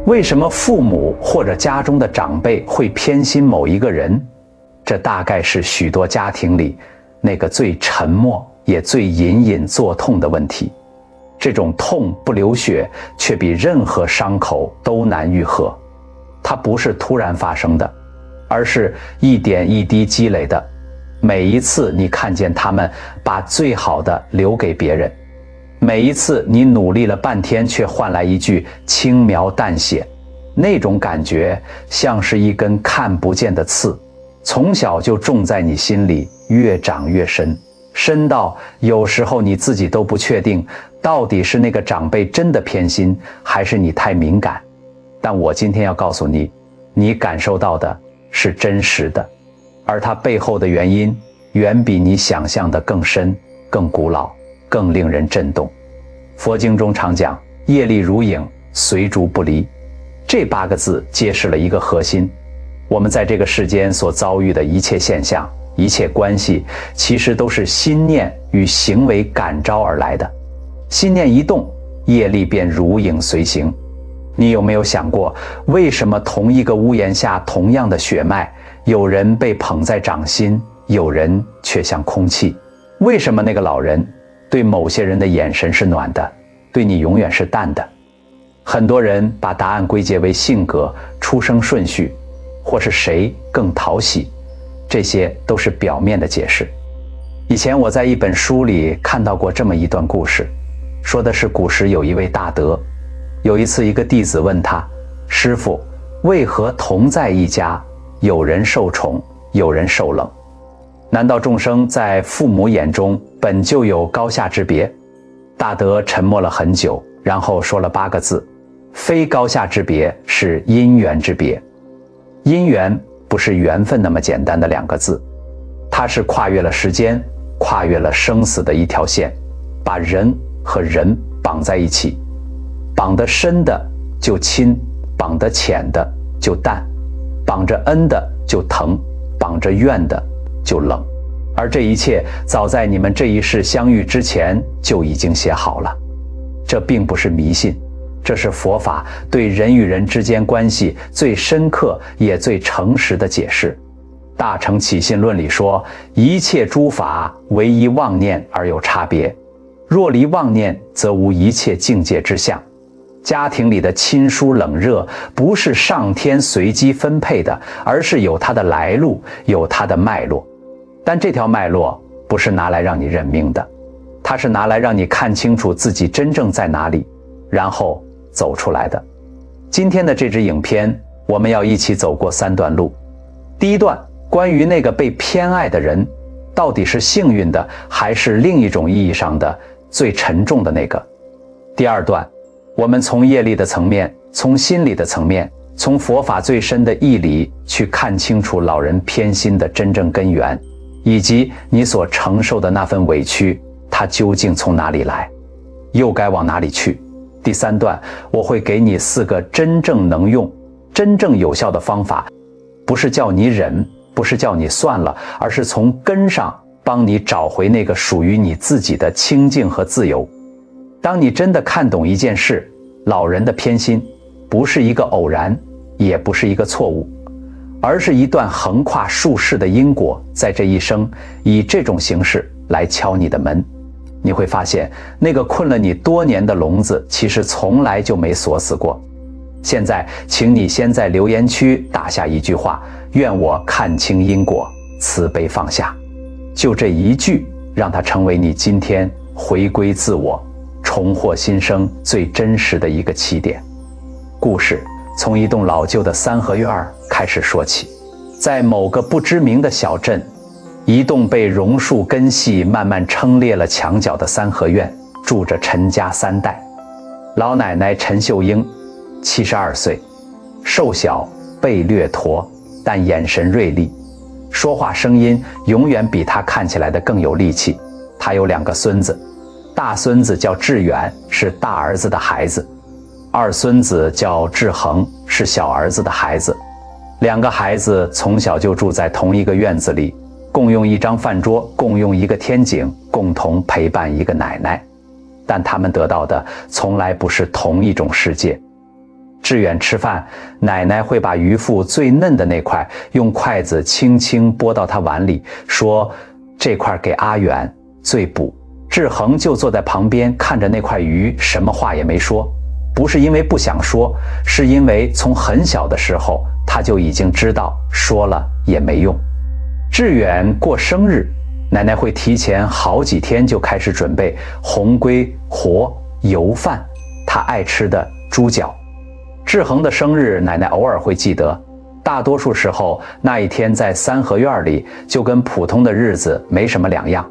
为什么父母或者家中的长辈会偏心某一个人？这大概是许多家庭里那个最沉默也最隐隐作痛的问题。这种痛不流血，却比任何伤口都难愈合。它不是突然发生的，而是一点一滴积累的。每一次你看见他们把最好的留给别人，每一次你努力了半天却换来一句轻描淡写，那种感觉像是一根看不见的刺，从小就种在你心里，越长越深，深到有时候你自己都不确定到底是那个长辈真的偏心，还是你太敏感。但我今天要告诉你，你感受到的是真实的，而它背后的原因远比你想象的更深、更古老、更令人震动。佛经中常讲业力如影，随逐不离，这8个字揭示了一个核心：我们在这个世间所遭遇的一切现象、一切关系，其实都是心念与行为感召而来的。心念一动，业力便如影随形。你有没有想过，为什么同一个屋檐下同样的血脉，有人被捧在掌心，有人却像空气？为什么那个老人对某些人的眼神是暖的，对你永远是淡的？很多人把答案归结为性格、出生顺序，或是谁更讨喜，这些都是表面的解释。以前我在一本书里看到过这么一段故事，说的是古时有一位大德，有一次一个弟子问他：师父，为何同在一家，有人受宠，有人受冷？难道众生在父母眼中本就有高下之别？大德沉默了很久，然后说了8个字：非高下之别，是因缘之别。因缘不是缘分那么简单的2个字，它是跨越了时间，跨越了生死的一条线，把人和人绑在一起，绑得深的就亲，绑得浅的就淡，绑着恩的就疼，绑着怨的就冷。而这一切早在你们这一世相遇之前就已经写好了。这并不是迷信，这是佛法对人与人之间关系最深刻也最诚实的解释。大乘起信论里说，一切诸法唯一妄念而有差别，若离妄念，则无一切境界之相。家庭里的亲疏冷热不是上天随机分配的，而是有它的来路，有它的脉络。但这条脉络不是拿来让你认命的，它是拿来让你看清楚自己真正在哪里，然后走出来的。今天的这支影片，我们要一起走过3段路。第一段，关于那个被偏爱的人，到底是幸运的，还是另一种意义上的最沉重的那个？第二段，我们从业力的层面，从心理的层面，从佛法最深的义理去看清楚老人偏心的真正根源，以及你所承受的那份委屈，它究竟从哪里来，又该往哪里去？第3段，我会给你4个真正能用、真正有效的方法，不是叫你忍，不是叫你算了，而是从根上帮你找回那个属于你自己的清净和自由。当你真的看懂一件事，老人的偏心不是一个偶然，也不是一个错误，而是一段横跨数世的因果，在这一生以这种形式来敲你的门。你会发现，那个困了你多年的笼子其实从来就没锁死过。现在请你先在留言区打下一句话：愿我看清因果，慈悲放下。就这一句，让它成为你今天回归自我、重获新生最真实的一个起点。故事从一栋老旧的3合院开始说起。在某个不知名的小镇，一栋被榕树根系慢慢撑裂了墙角的3合院，住着陈家3代。老奶奶陈秀英72岁，瘦小，背略驼，但眼神锐利，说话声音永远比她看起来的更有力气。她有2个孙子，大孙子叫志远，是大儿子的孩子；二孙子叫志恒，是小儿子的孩子。2个孩子从小就住在同一个院子里，共用一张饭桌，共用一个天井，共同陪伴一个奶奶。但他们得到的从来不是同一种世界。志远吃饭，奶奶会把鱼腹最嫩的那块用筷子轻轻拨到他碗里，说这块给阿远最补。志恒就坐在旁边看着那块鱼，什么话也没说。不是因为不想说，是因为从很小的时候他就已经知道说了也没用。志远过生日，奶奶会提前好几天就开始准备红龟、活、油饭，他爱吃的猪脚。志恒的生日，奶奶偶尔会记得，大多数时候那一天在三合院里就跟普通的日子没什么两样。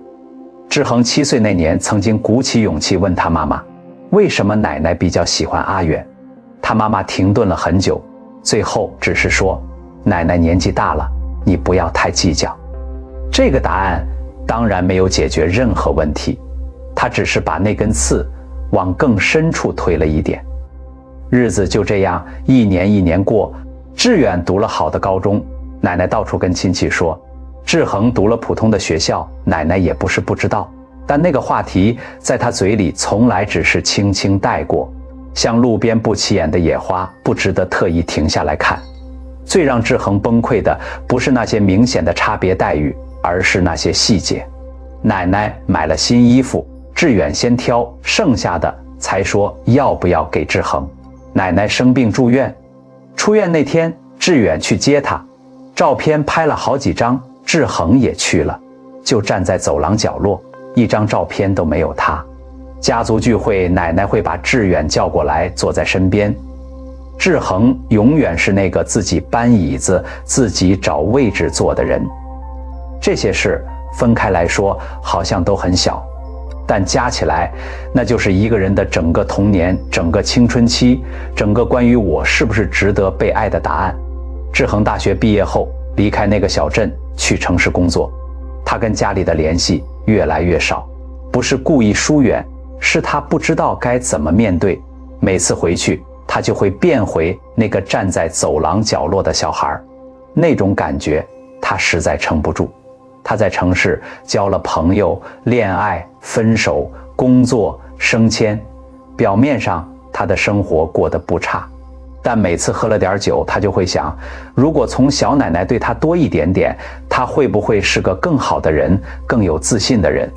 志恒7岁那年，曾经鼓起勇气问他妈妈，为什么奶奶比较喜欢阿远？他妈妈停顿了很久，最后只是说，奶奶年纪大了，你不要太计较。这个答案当然没有解决任何问题，他只是把那根刺往更深处推了一点。日子就这样一年一年过，志远读了好的高中，奶奶到处跟亲戚说，志恒读了普通的学校，奶奶也不是不知道，但那个话题在他嘴里从来只是轻轻带过，像路边不起眼的野花，不值得特意停下来看。最让志恒崩溃的不是那些明显的差别待遇，而是那些细节。奶奶买了新衣服，志远先挑，剩下的才说要不要给志恒。奶奶生病住院，出院那天志远去接她，照片拍了好几张，志恒也去了，就站在走廊角落，一张照片都没有他。家族聚会，奶奶会把志远叫过来坐在身边，志恒永远是那个自己搬椅子自己找位置坐的人。这些事分开来说好像都很小，但加起来那就是一个人的整个童年，整个青春期，整个关于我是不是值得被爱的答案。志恒大学毕业后离开那个小镇去城市工作，他跟家里的联系越来越少，不是故意疏远，是他不知道该怎么面对。每次回去他就会变回那个站在走廊角落的小孩，那种感觉他实在撑不住。他在城市交了朋友，恋爱、分手、工作、升迁，表面上他的生活过得不差，但每次喝了点酒，他就会想，如果从小奶奶对他多一点点，他会不会是个更好的人，更有自信的人？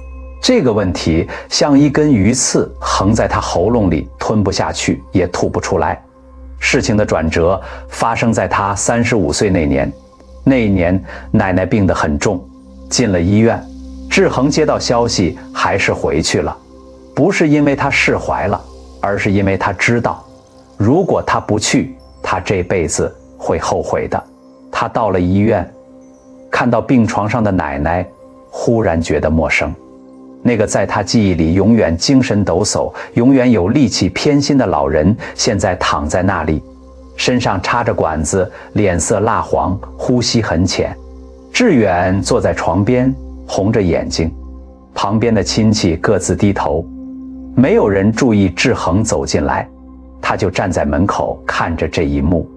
这个问题像一根鱼刺横在他喉咙里，吞不下去也吐不出来。事情的转折发生在他35岁那年，那一年奶奶病得很重，进了医院。志恒接到消息还是回去了，不是因为他释怀了，而是因为他知道，如果他不去，他这辈子会后悔的。他到了医院，看到病床上的奶奶，忽然觉得陌生。那个在他记忆里永远精神抖擞，永远有力气偏心的老人，现在躺在那里，身上插着管子，脸色蜡黄，呼吸很浅。志远坐在床边，红着眼睛，旁边的亲戚各自低头，没有人注意志恒走进来，他就站在门口看着这一幕。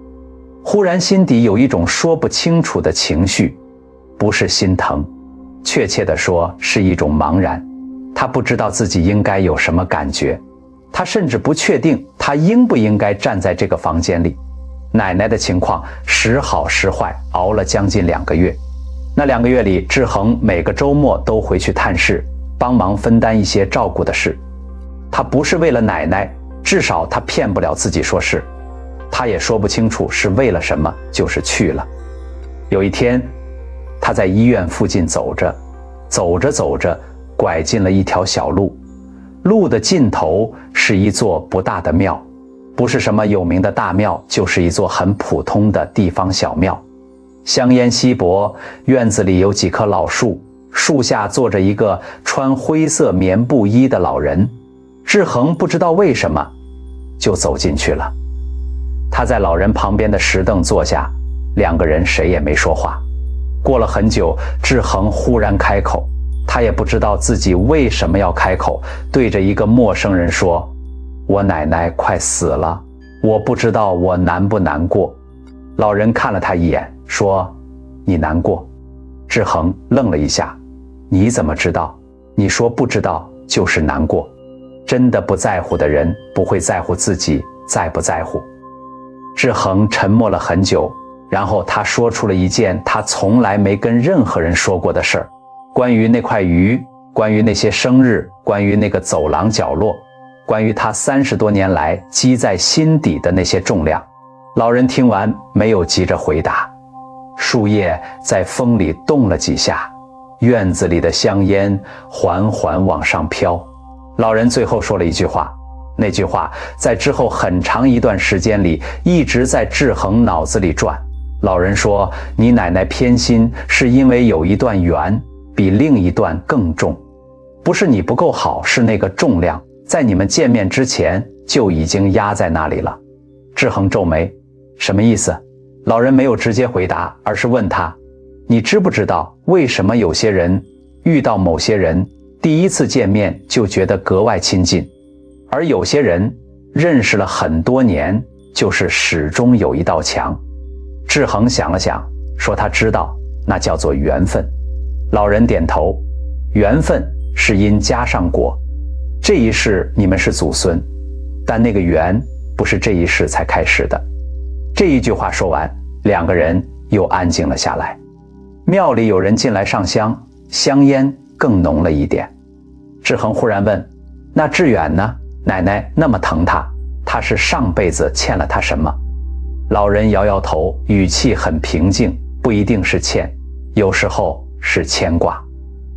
忽然心底有一种说不清楚的情绪，不是心疼，确切地说是一种茫然。他不知道自己应该有什么感觉，他甚至不确定他应不应该站在这个房间里。奶奶的情况时好时坏，熬了将近2个月。那2个月里，志恒每个周末都回去探视，帮忙分担一些照顾的事。他不是为了奶奶，至少他骗不了自己说是，他也说不清楚是为了什么，就是去了。有一天，他在医院附近走着，走着走着，拐进了一条小路，路的尽头是一座不大的庙，不是什么有名的大庙，就是一座很普通的地方小庙。香烟稀薄，院子里有几棵老树，树下坐着一个穿灰色棉布衣的老人。志恒不知道为什么就走进去了。他在老人旁边的石凳坐下，2个人谁也没说话。过了很久，志恒忽然开口，他也不知道自己为什么要开口，对着一个陌生人说，我奶奶快死了，我不知道我难不难过。老人看了他一眼，说，你难过。志恒愣了一下，你怎么知道？你说不知道就是难过。真的不在乎的人不会在乎自己在不在乎。志恒沉默了很久，然后他说出了一件他从来没跟任何人说过的事儿，关于那块鱼，关于那些生日，关于那个走廊角落，关于他30多年来积在心底的那些重量。老人听完没有急着回答，树叶在风里动了几下，院子里的香烟缓缓往上飘。老人最后说了一句话，那句话在之后很长一段时间里一直在志恒脑子里转。老人说，你奶奶偏心是因为有一段缘比另一段更重，不是你不够好，是那个重量在你们见面之前就已经压在那里了。志恒皱眉，什么意思？老人没有直接回答，而是问他，你知不知道为什么有些人遇到某些人第一次见面就觉得格外亲近，而有些人认识了很多年就是始终有一道墙？志恒想了想，说他知道，那叫做缘分。老人点头，缘分是因加上果，这一世你们是祖孙，但那个缘不是这一世才开始的。这一句话说完，两个人又安静了下来。庙里有人进来上香，香烟更浓了一点。志恒忽然问，那志远呢？奶奶那么疼他，他是上辈子欠了他什么？老人摇摇头，语气很平静，不一定是欠，有时候是牵挂。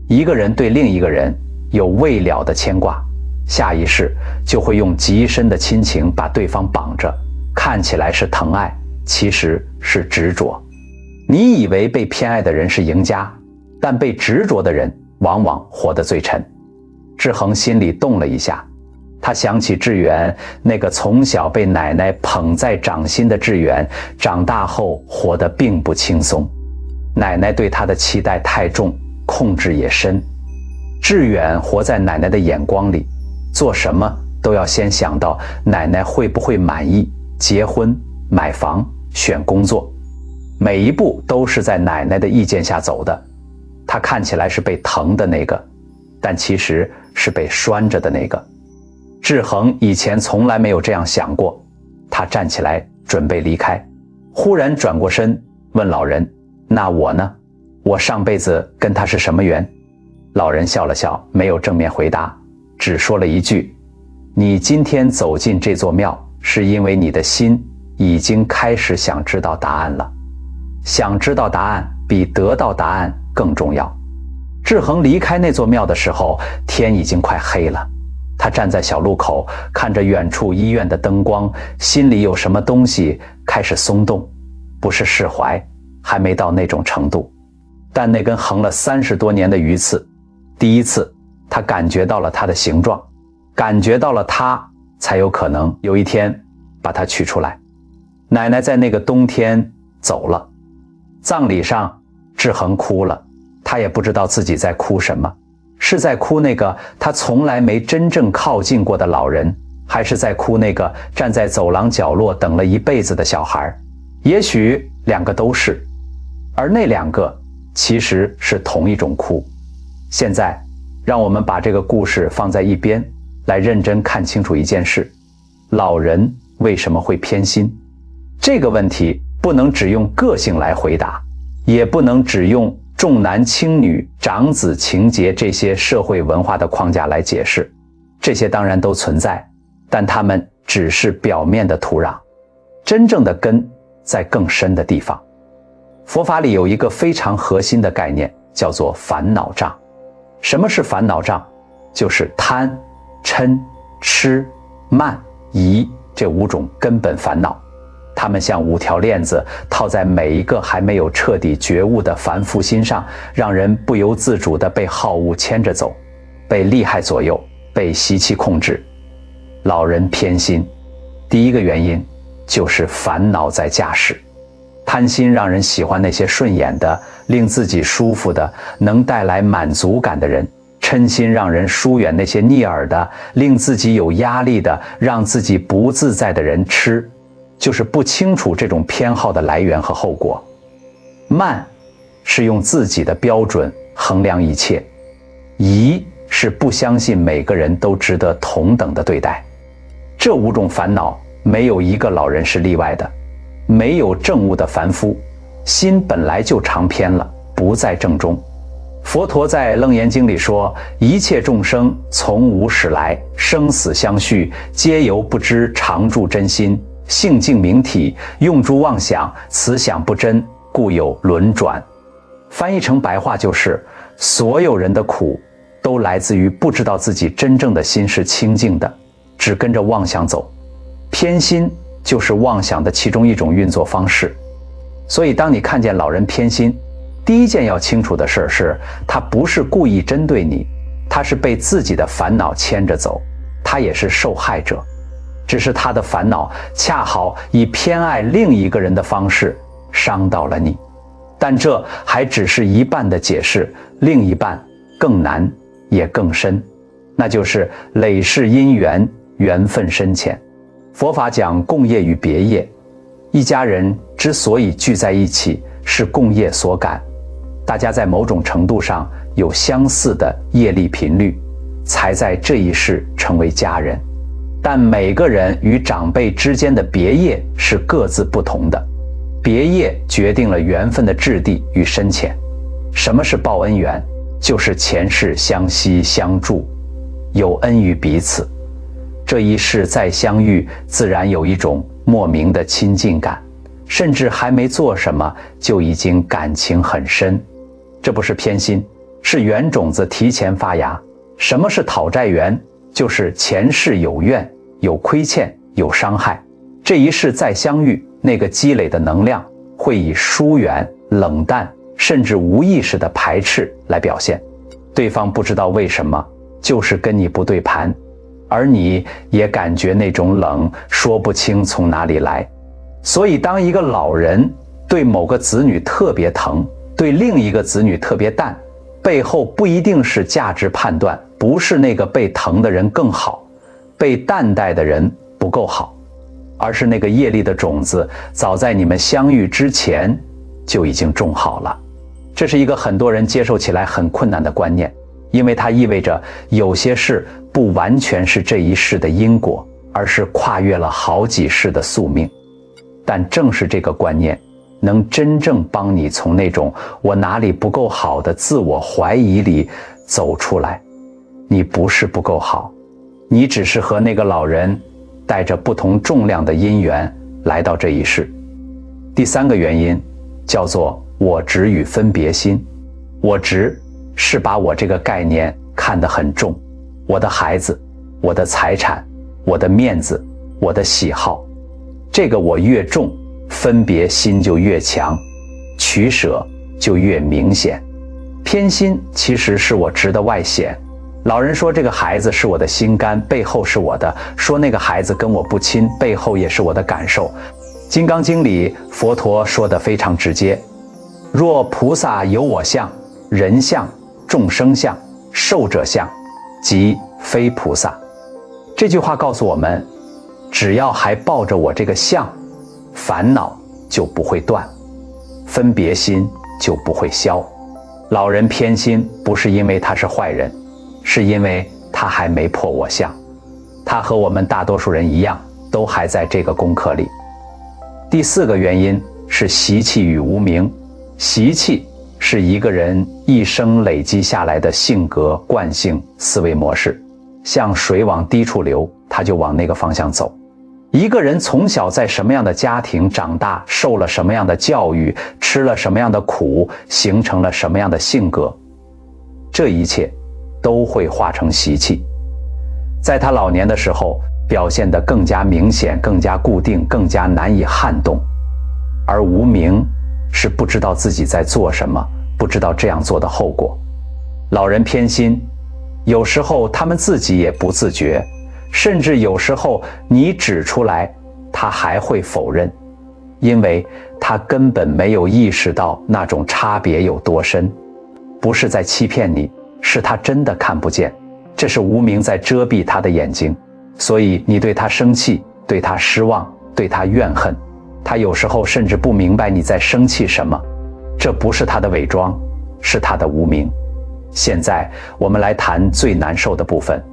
一个人对另一个人有未了的牵挂，下一世就会用极深的亲情把对方绑着，看起来是疼爱，其实是执着。你以为被偏爱的人是赢家，但被执着的人往往活得最沉。志恒心里动了一下，他想起志远那个从小被奶奶捧在掌心的志远，长大后活得并不轻松。奶奶对他的期待太重，控制也深。志远活在奶奶的眼光里，做什么都要先想到奶奶会不会满意，结婚、买房、选工作，每一步都是在奶奶的意见下走的。他看起来是被疼的那个，但其实是被拴着的那个。志恒以前从来没有这样想过。他站起来准备离开，忽然转过身问老人，那我呢？我上辈子跟他是什么缘？老人笑了笑，没有正面回答，只说了一句，你今天走进这座庙，是因为你的心已经开始想知道答案了。想知道答案比得到答案更重要。志恒离开那座庙的时候，天已经快黑了。他站在小路口，看着远处医院的灯光，心里有什么东西开始松动，不是释怀，还没到那种程度。但那根横了30多年的鱼刺，第一次他感觉到了它的形状，感觉到了它，才有可能有一天把它取出来。奶奶在那个冬天走了，葬礼上志恒哭了，他也不知道自己在哭什么，是在哭那个他从来没真正靠近过的老人，还是在哭那个站在走廊角落等了一辈子的小孩？也许两个都是，而那两个其实是同一种哭。现在让我们把这个故事放在一边，来认真看清楚一件事，老人为什么会偏心？这个问题不能只用个性来回答，也不能只用重男轻女、长子情节这些社会文化的框架来解释。这些当然都存在，但它们只是表面的土壤，真正的根在更深的地方。佛法里有一个非常核心的概念，叫做烦恼障。什么是烦恼障？就是贪、嗔、痴、慢、疑这5种根本烦恼。它们像5条链子套在每一个还没有彻底觉悟的凡夫心上，让人不由自主地被好恶牵着走，被利害左右，被习气控制。老人偏心，第一个原因就是烦恼在驾驶。贪心让人喜欢那些顺眼的、令自己舒服的、能带来满足感的人；嗔心让人疏远那些逆耳的、令自己有压力的、让自己不自在的人。痴就是不清楚这种偏好的来源和后果。慢是用自己的标准衡量一切。疑是不相信每个人都值得同等的对待。这5种烦恼没有一个老人是例外的。没有正悟的凡夫，心本来就常偏了，不在正中。佛陀在《楞严经》里说，一切众生从无始来，生死相续，皆由不知常住真心，性净明体，用诸妄想，此想不真，故有轮转。翻译成白话就是，所有人的苦都来自于不知道自己真正的心是清净的，只跟着妄想走。偏心就是妄想的其中一种运作方式。所以当你看见老人偏心，第一件要清楚的事是，他不是故意针对你，他是被自己的烦恼牵着走，他也是受害者，只是他的烦恼恰好以偏爱另一个人的方式伤到了你。但这还只是一半的解释，另一半更难也更深，那就是累世因缘，缘分深浅。佛法讲共业与别业，一家人之所以聚在一起，是共业所感，大家在某种程度上有相似的业力频率，才在这一世成为家人。但每个人与长辈之间的别业是各自不同的，别业决定了缘分的质地与深浅。什么是报恩缘？就是前世相惜相助，有恩于彼此，这一世再相遇，自然有一种莫名的亲近感，甚至还没做什么就已经感情很深。这不是偏心，是缘种子提前发芽。什么是讨债缘？就是前世有怨，有亏欠，有伤害，这一世再相遇，那个积累的能量会以疏远、冷淡，甚至无意识的排斥来表现。对方不知道为什么，就是跟你不对盘，而你也感觉那种冷，说不清从哪里来。所以当一个老人对某个子女特别疼，对另一个子女特别淡，背后不一定是价值判断，不是那个被疼的人更好，被淡待的人不够好，而是那个业力的种子早在你们相遇之前就已经种好了。这是一个很多人接受起来很困难的观念，因为它意味着有些事不完全是这一世的因果，而是跨越了好几世的宿命。但正是这个观念，能真正帮你从那种我哪里不够好的自我怀疑里走出来。你不是不够好，你只是和那个老人带着不同重量的因缘来到这一世。第三个原因叫做我执与分别心。我执是把我这个概念看得很重，我的孩子，我的财产，我的面子，我的喜好，这个我越重，分别心就越强，取舍就越明显。偏心其实是我执的外显。老人说这个孩子是我的心肝，背后是我的；说那个孩子跟我不亲，背后也是我的感受。金刚经里佛陀说得非常直接，若菩萨有我相、人相、众生相、寿者相，即非菩萨。这句话告诉我们，只要还抱着我这个相，烦恼就不会断，分别心就不会消。老人偏心不是因为他是坏人，是因为他还没破我相，他和我们大多数人一样，都还在这个功课里。第四个原因是习气与无明。习气是一个人一生累积下来的性格、惯性、思维模式，像水往低处流，他就往那个方向走。一个人从小在什么样的家庭长大，受了什么样的教育，吃了什么样的苦，形成了什么样的性格，这一切都会化成习气，在他老年的时候表现得更加明显，更加固定，更加难以撼动。而无明是不知道自己在做什么，不知道这样做的后果。老人偏心，有时候他们自己也不自觉，甚至有时候你指出来，他还会否认，因为他根本没有意识到那种差别有多深。不是在欺骗你，是他真的看不见，这是无明在遮蔽他的眼睛。所以你对他生气，对他失望，对他怨恨，他有时候甚至不明白你在生气什么。这不是他的伪装，是他的无明。现在我们来谈最难受的部分，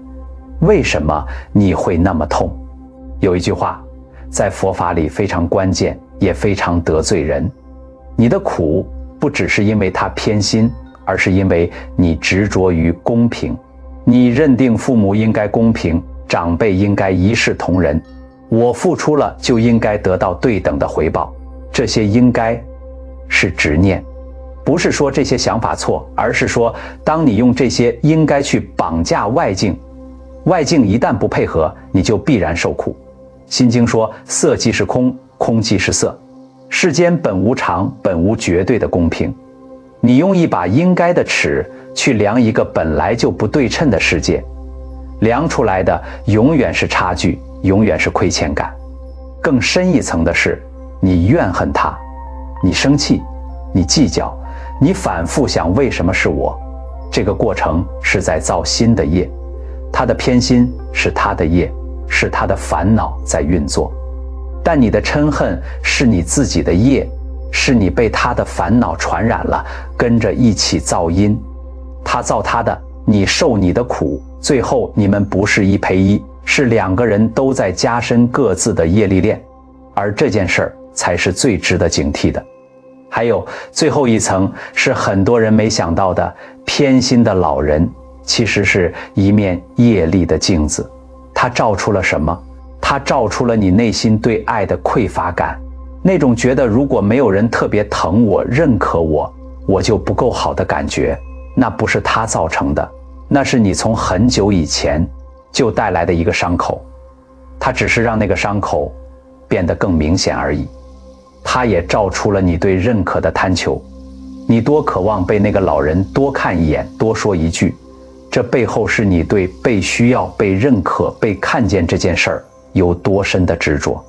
为什么你会那么痛？有一句话在佛法里非常关键，也非常得罪人。你的苦不只是因为他偏心，而是因为你执着于公平。你认定父母应该公平，长辈应该一视同仁，我付出了就应该得到对等的回报。这些应该是执念，不是说这些想法错，而是说当你用这些应该去绑架外境，外境一旦不配合，你就必然受苦。心经说，色即是空，空即是色，世间本无常，本无绝对的公平。你用一把应该的尺去量一个本来就不对称的世界，量出来的永远是差距，永远是亏欠感。更深一层的是，你怨恨他，你生气，你计较，你反复想为什么是我。这个过程是在造新的业，他的偏心是他的业，是他的烦恼在运作。但你的嗔恨是你自己的业，是你被他的烦恼传染了，跟着一起造因。他造他的，你受你的苦，最后你们不是一赔一，是两个人都在加深各自的业力链。而这件事儿才是最值得警惕的。还有最后一层是很多人没想到的，偏心的老人其实是一面业力的镜子。它照出了什么？它照出了你内心对爱的匮乏感，那种觉得如果没有人特别疼我、认可我，我就不够好的感觉。那不是它造成的，那是你从很久以前就带来的一个伤口，它只是让那个伤口变得更明显而已。它也照出了你对认可的贪求，你多渴望被那个老人多看一眼，多说一句，这背后是你对被需要、被认可、被看见这件事儿有多深的执着。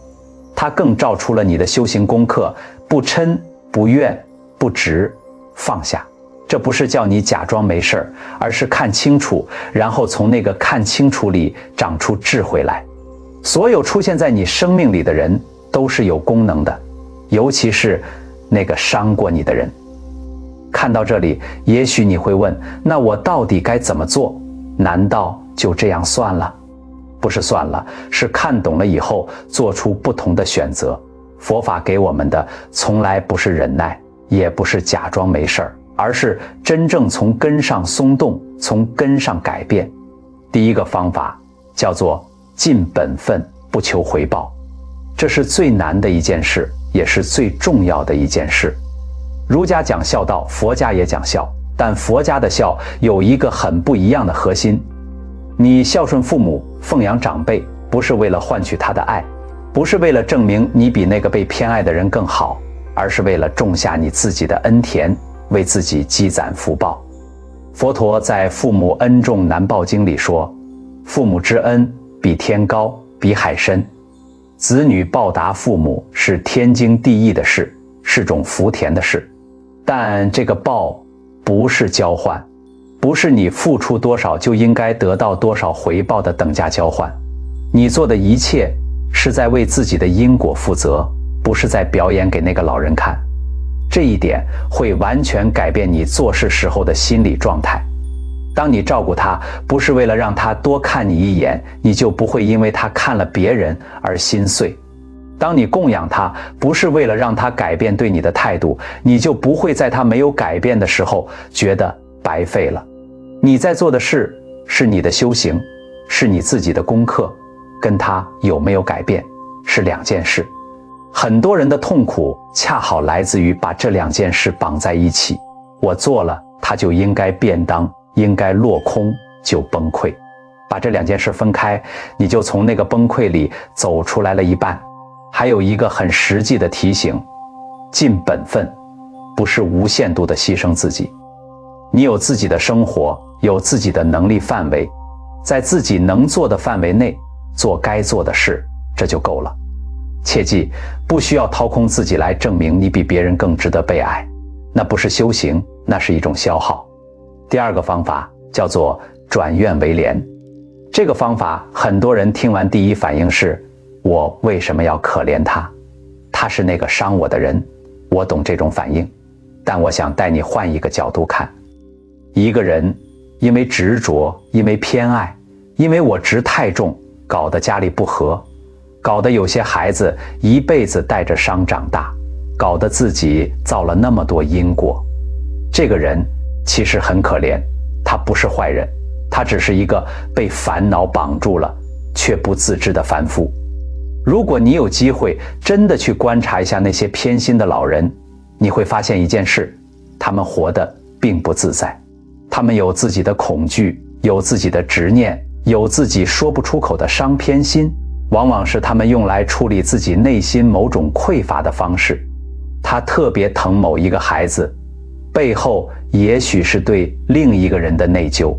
它更照出了你的修行功课，不嗔、不怨、不执，放下。这不是叫你假装没事儿，而是看清楚，然后从那个看清楚里长出智慧来。所有出现在你生命里的人都是有功能的，尤其是那个伤过你的人。看到这里，也许你会问，那我到底该怎么做？难道就这样算了？不是算了，是看懂了以后做出不同的选择。佛法给我们的从来不是忍耐，也不是假装没事儿，而是真正从根上松动，从根上改变。第一个方法叫做尽本分，不求回报。这是最难的一件事，也是最重要的一件事。儒家讲孝道，佛家也讲孝，但佛家的孝有一个很不一样的核心。你孝顺父母，奉养长辈，不是为了换取他的爱，不是为了证明你比那个被偏爱的人更好，而是为了种下你自己的恩田，为自己积攒福报。佛陀在《父母恩重难报经》里说，父母之恩比天高，比海深，子女报答父母是天经地义的事，是种福田的事。但这个报不是交换，不是你付出多少就应该得到多少回报的等价交换。你做的一切是在为自己的因果负责，不是在表演给那个老人看。这一点会完全改变你做事时候的心理状态。当你照顾他，不是为了让他多看你一眼，你就不会因为他看了别人而心碎。当你供养他，不是为了让他改变对你的态度，你就不会在他没有改变的时候觉得白费了。你在做的事是你的修行，是你自己的功课，跟他有没有改变是两件事。很多人的痛苦恰好来自于把这两件事绑在一起，我做了他就应该便当，应该落空，就崩溃。把这两件事分开，你就从那个崩溃里走出来了一半。还有一个很实际的提醒，尽本分不是无限度的牺牲自己。你有自己的生活，有自己的能力范围，在自己能做的范围内做该做的事，这就够了。切记，不需要掏空自己来证明你比别人更值得被爱，那不是修行，那是一种消耗。第二个方法叫做转怨为怜。这个方法很多人听完第一反应是，我为什么要可怜他？他是那个伤我的人。我懂这种反应，但我想带你换一个角度看。一个人因为执着，因为偏爱，因为我执太重，搞得家里不和，搞得有些孩子一辈子带着伤长大，搞得自己造了那么多因果。这个人其实很可怜，他不是坏人，他只是一个被烦恼绑住了却不自知的凡夫。如果你有机会真的去观察一下那些偏心的老人，你会发现一件事，他们活得并不自在，他们有自己的恐惧，有自己的执念，有自己说不出口的伤偏心，往往是他们用来处理自己内心某种匮乏的方式。他特别疼某一个孩子，背后也许是对另一个人的内疚，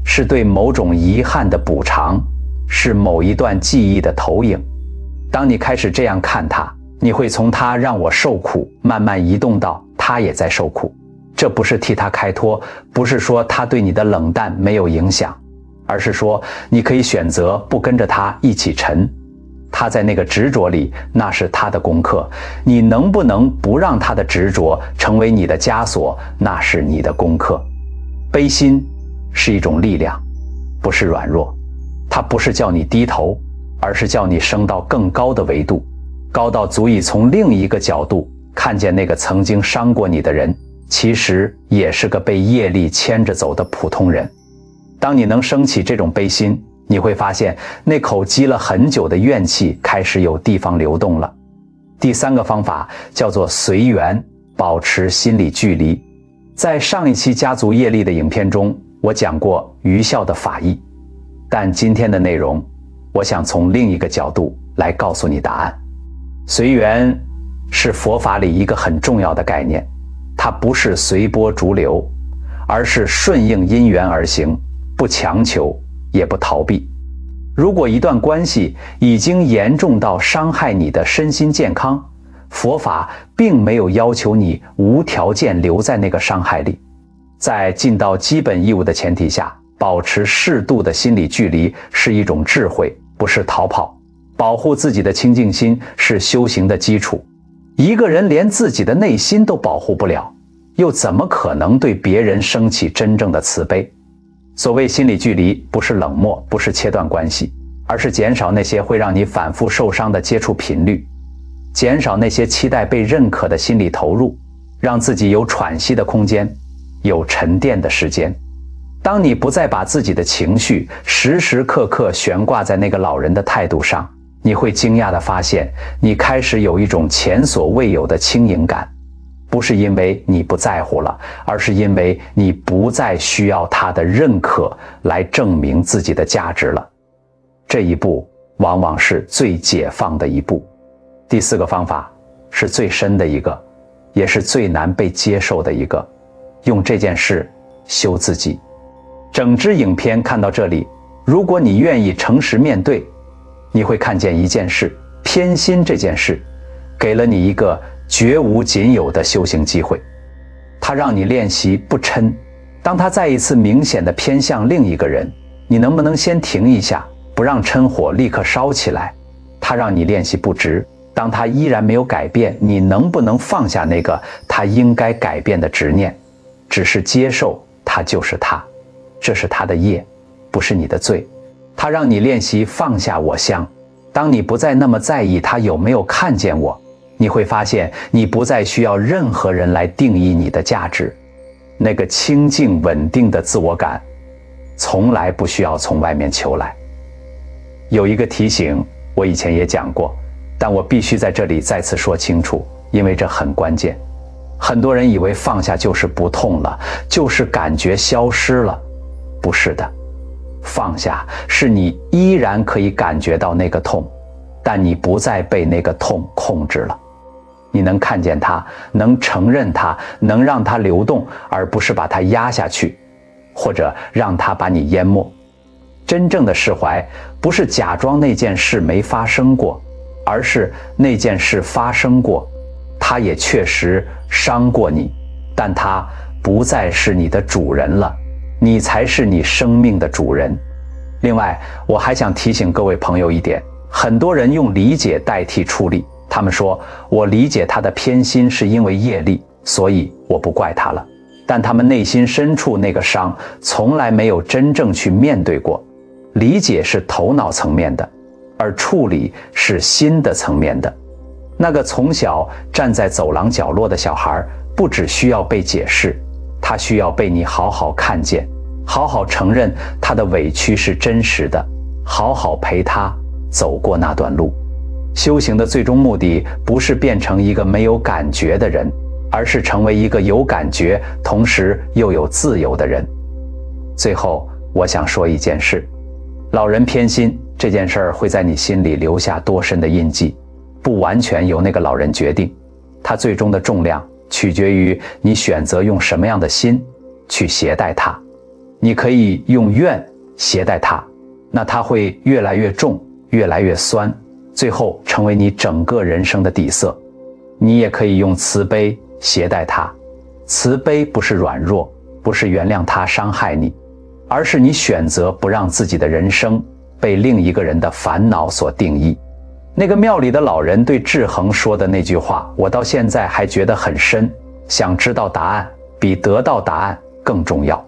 是对某种遗憾的补偿，是某一段记忆的投影。当你开始这样看他，你会从他让我受苦慢慢移动到他也在受苦。这不是替他开脱，不是说他对你的冷淡没有影响，而是说你可以选择不跟着他一起沉。他在那个执着里，那是他的功课，你能不能不让他的执着成为你的枷锁，那是你的功课。悲心是一种力量，不是软弱，它不是叫你低头，而是叫你升到更高的维度，高到足以从另一个角度看见那个曾经伤过你的人，其实也是个被业力牵着走的普通人。当你能升起这种悲心，你会发现那口积了很久的怨气开始有地方流动了。第三个方法叫做随缘，保持心理距离。在上一期家族业力的影片中，我讲过愚孝的法义，但今天的内容，我想从另一个角度来告诉你答案。随缘是佛法里一个很重要的概念，它不是随波逐流，而是顺应因缘而行，不强求也不逃避。如果一段关系已经严重到伤害你的身心健康，佛法并没有要求你无条件留在那个伤害里。在尽到基本义务的前提下，保持适度的心理距离是一种智慧，不是逃跑。保护自己的清净心是修行的基础。一个人连自己的内心都保护不了，又怎么可能对别人升起真正的慈悲？所谓心理距离，不是冷漠，不是切断关系，而是减少那些会让你反复受伤的接触频率，减少那些期待被认可的心理投入，让自己有喘息的空间，有沉淀的时间。当你不再把自己的情绪时时刻刻悬挂在那个老人的态度上，你会惊讶地发现，你开始有一种前所未有的轻盈感。不是因为你不在乎了，而是因为你不再需要他的认可来证明自己的价值了。这一步往往是最解放的一步。第四个方法是最深的一个，也是最难被接受的一个，用这件事修自己。整支影片看到这里，如果你愿意诚实面对，你会看见一件事，偏心这件事给了你一个绝无仅有的修行机会。它让你练习不嗔。当他再一次明显的偏向另一个人，你能不能先停一下，不让嗔火立刻烧起来？它让你练习不执。当他依然没有改变，你能不能放下那个他应该改变的执念，只是接受他就是他，这是他的业，不是你的罪。他让你练习放下我相。当你不再那么在意他有没有看见我，你会发现你不再需要任何人来定义你的价值。那个清净稳定的自我感从来不需要从外面求来。有一个提醒，我以前也讲过，但我必须在这里再次说清楚，因为这很关键。很多人以为放下就是不痛了，就是感觉消失了。不是的，放下是你依然可以感觉到那个痛，但你不再被那个痛控制了。你能看见它，能承认它，能让它流动，而不是把它压下去，或者让它把你淹没。真正的释怀不是假装那件事没发生过，而是那件事发生过，它也确实伤过你，但它不再是你的主人了，你才是你生命的主人。另外，我还想提醒各位朋友一点，很多人用理解代替处理。他们说，我理解他的偏心是因为业力，所以我不怪他了。但他们内心深处那个伤从来没有真正去面对过。理解是头脑层面的，而处理是心的层面的。那个从小站在走廊角落的小孩，不只需要被解释，他需要被你好好看见，好好承认他的委屈是真实的，好好陪他走过那段路。修行的最终目的不是变成一个没有感觉的人，而是成为一个有感觉同时又有自由的人。最后我想说一件事，老人偏心这件事儿会在你心里留下多深的印记，不完全由那个老人决定，它最终的重量取决于你选择用什么样的心去携带它。你可以用怨携带它，那它会越来越重，越来越酸，最后成为你整个人生的底色。你也可以用慈悲携带它，慈悲不是软弱，不是原谅他伤害你，而是你选择不让自己的人生被另一个人的烦恼所定义。那个庙里的老人对志恒说的那句话，我到现在还觉得很深，想知道答案比得到答案更重要。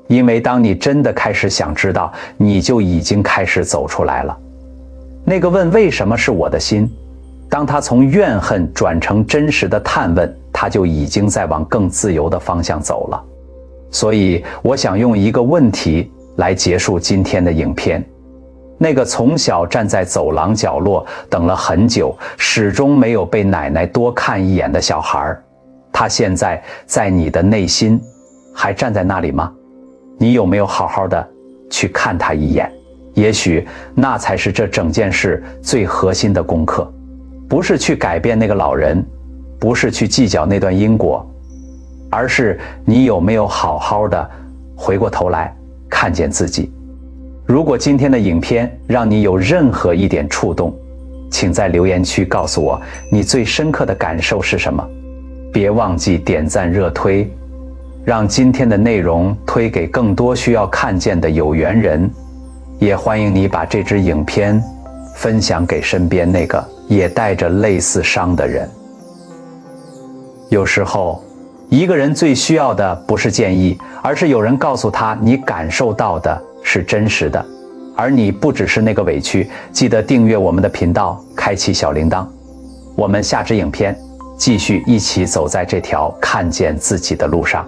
因为当你真的开始想知道，你就已经开始走出来了。那个问为什么是我的心，当他从怨恨转成真实的探问，他就已经在往更自由的方向走了。所以我想用一个问题来结束今天的影片。那个从小站在走廊角落等了很久，始终没有被奶奶多看一眼的小孩，他现在在你的内心还站在那里吗？你有没有好好的去看他一眼？也许那才是这整件事最核心的功课，不是去改变那个老人，不是去计较那段因果，而是你有没有好好的回过头来看见自己。如果今天的影片让你有任何一点触动，请在留言区告诉我你最深刻的感受是什么。别忘记点赞热推，让今天的内容推给更多需要看见的有缘人。也欢迎你把这支影片分享给身边那个也带着类似伤的人。有时候一个人最需要的不是建议，而是有人告诉他你感受到的是真实的，而你不只是那个委屈。记得订阅我们的频道，开启小铃铛。我们下支影片继续一起走在这条看见自己的路上。